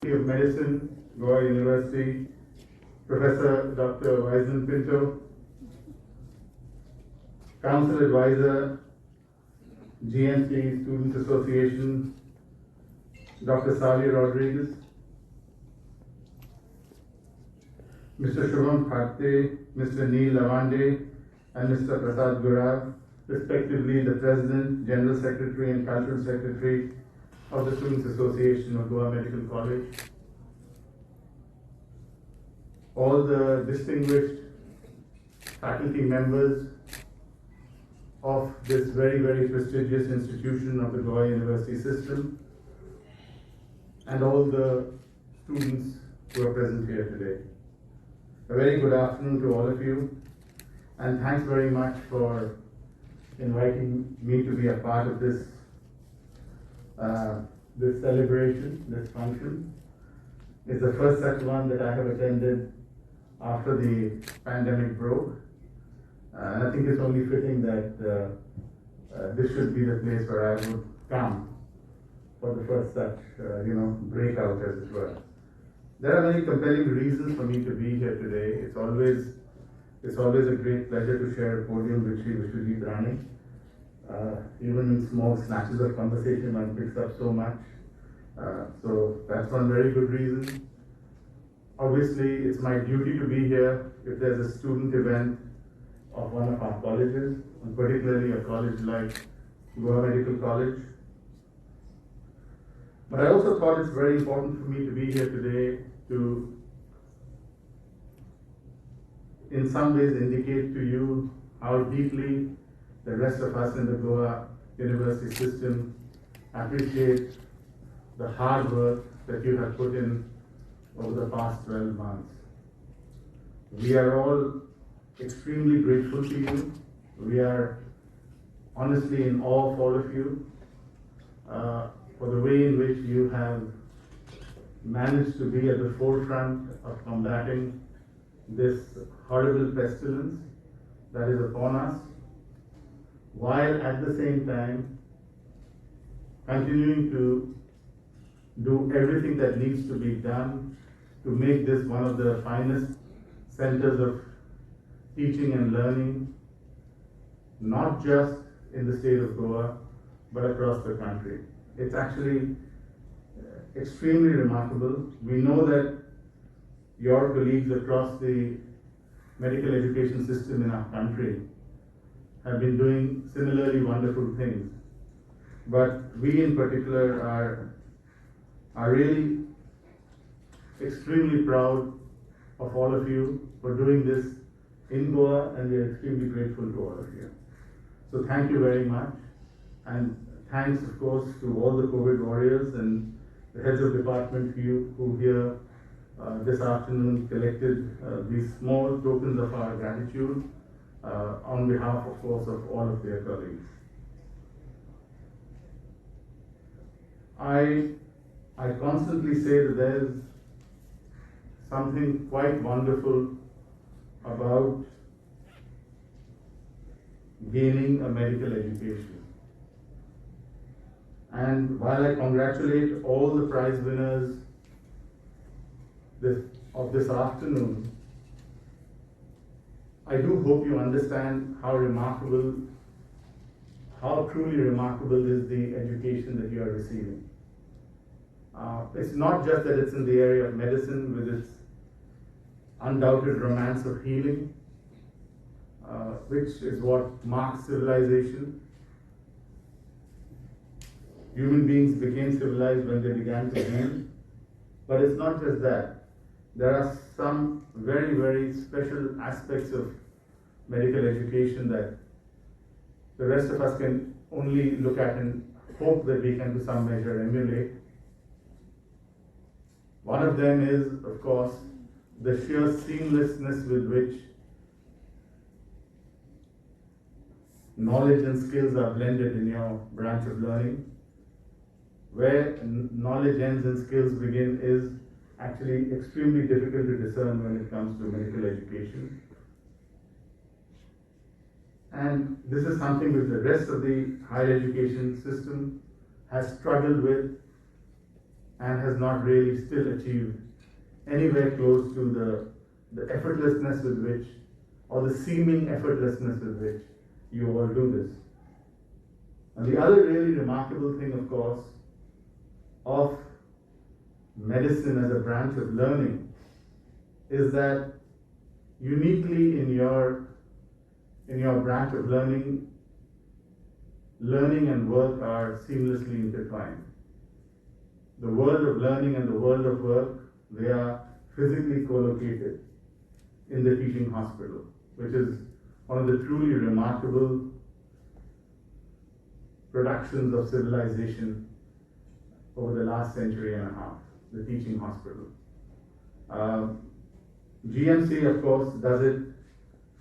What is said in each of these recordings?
of Medicine, Goa University, Professor Dr. Vaisen Pinto, Council Advisor, GNC Students Association, Dr. Sally Rodriguez, Mr. Shubham Khate, Mr. Neil Lavande, and Mr. Prasad Gurav, respectively the President, General Secretary, and Cultural Secretary of the Students Association of Goa Medical College, all the distinguished faculty members of this very, very prestigious institution of the Goa University system, and all the students who are present here today. A very good afternoon to all of you, and thanks very much for inviting me to be a part of this this celebration, this function. It's the first such one that I have attended after the pandemic broke. And I think it's only fitting that this should be the place where I would come for the first such, breakout, as it were. There are many compelling reasons for me to be here today. It's always a great pleasure to share a podium with Sri Vishwajit Rani. Even in small snatches of conversation, one picks up so much. So that's one very good reason. Obviously, it's my duty to be here if there's a student event of one of our colleges, and particularly a college like Goa Medical College. But I also thought it's very important for me to be here today to, in some ways, indicate to you how deeply the rest of us in the Goa University system appreciate the hard work that you have put in over the past 12 months. We are all extremely grateful to you. We are honestly in awe of all of you for the way in which you have managed to be at the forefront of combating this horrible pestilence that is upon us, while at the same time continuing to do everything that needs to be done to make this one of the finest centers of teaching and learning, not just in the state of Goa, but across the country. It's actually extremely remarkable. We know that your colleagues across the medical education system in our country have been doing similarly wonderful things. But we in particular are really extremely proud of all of you for doing this in Goa, and we are extremely grateful to all of you. So thank you very much, and thanks of course to all the COVID warriors and the heads of department who here this afternoon collected these small tokens of our gratitude on behalf, of course, of all of their colleagues. I constantly say that there's something quite wonderful about gaining a medical education. And while I congratulate all the prize winners of this afternoon, I do hope you understand how truly remarkable is the education that you are receiving. It's not just that it's in the area of medicine with its undoubted romance of healing, which is what marks civilization. Human beings became civilized when they began to heal. But it's not just that. There are some very, very special aspects of medical education that the rest of us can only look at and hope that we can to some measure emulate. One of them is, of course, the sheer seamlessness with which knowledge and skills are blended in your branch of learning. Where knowledge ends and skills begin is actually extremely difficult to discern when it comes to medical education. And this is something which the rest of the higher education system has struggled with and has not really still achieved anywhere close to the effortlessness with which, or the seeming effortlessness with which you all do this. And the other really remarkable thing, of course, of medicine as a branch of learning is that uniquely in your branch of learning, learning and work are seamlessly intertwined. The world of learning and the world of work, they are physically co-located in the teaching hospital, which is one of the truly remarkable productions of civilization over the last century and a half, the teaching hospital. GMC, of course, does it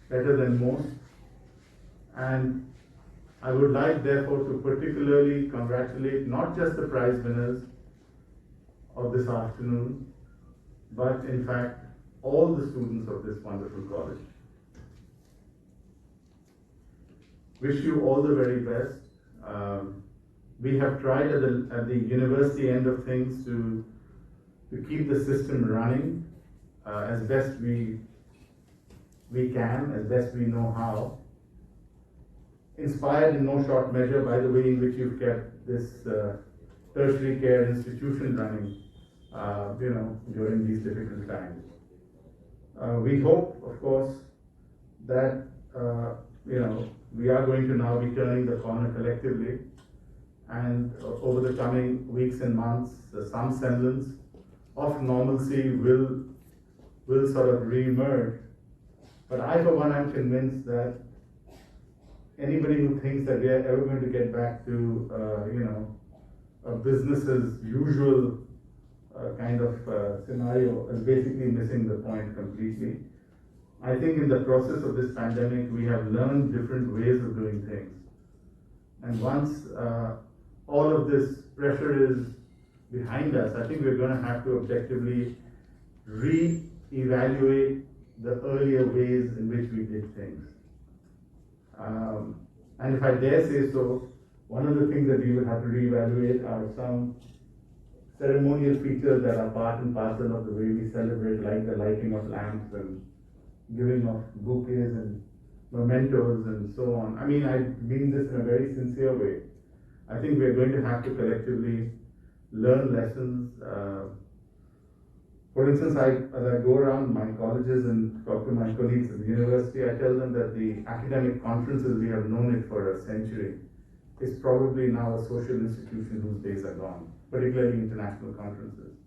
better than most, and I would like, therefore, to particularly congratulate not just the prize winners of this afternoon, but in fact, all the students of this wonderful college. Wish you all the very best. We have tried at the university end of things to keep the system running as best we can, as best we know how. Inspired in no short measure by the way in which you've kept this tertiary care institution running, during these difficult times. We hope, of course, that we are going to now be turning the corner collectively, and over the coming weeks and months, some semblance of normalcy will sort of re-emerge. But I, for one, am convinced that anybody who thinks that we are ever going to get back to, a business as usual kind of scenario is basically missing the point completely. I think in the process of this pandemic, we have learned different ways of doing things. And once all of this pressure is behind us, I think we're going to have to objectively re-evaluate the earlier ways in which we did things. And if I dare say so, one of the things that we will have to reevaluate are some ceremonial features that are part and parcel of the way we celebrate, like the lighting of lamps and giving of bouquets and mementos and so on. I mean, I mean this in a very sincere way. I think we're going to have to collectively learn lessons. For instance, as I go around my colleges and talk to my colleagues at the university, I tell them that the academic conferences, we have known it for a century, is probably now a social institution whose days are gone, particularly international conferences.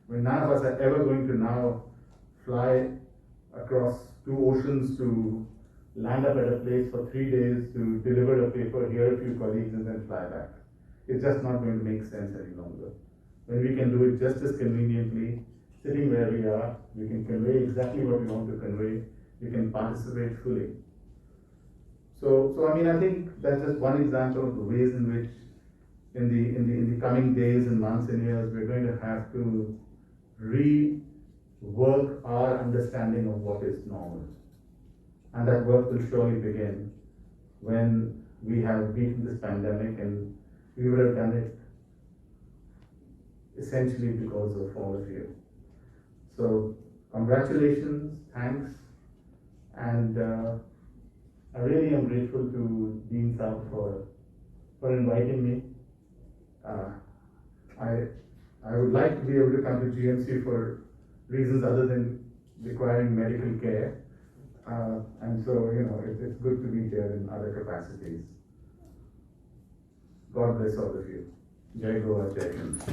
When none of us are ever going to now fly across 2 oceans to land up at a place for 3 days to deliver a paper, hear a few colleagues, and then fly back. It's just not going to make sense any longer. When we can do it just as conveniently, sitting where we are, we can convey exactly what we want to convey, we can participate fully. So I mean, I think that's just one example of the ways in which in the coming days and months and years, we're going to have to rework our understanding of what is normal. And that work will surely begin when we have beaten this pandemic, and we would have done it essentially because of all of you. So congratulations, thanks, and I really am grateful to Dean Saab for inviting me. I would like to be able to come to GMC for reasons other than requiring medical care. And so, it's good to be here in other capacities. God bless all of you. Jai Goa, Jai Hind.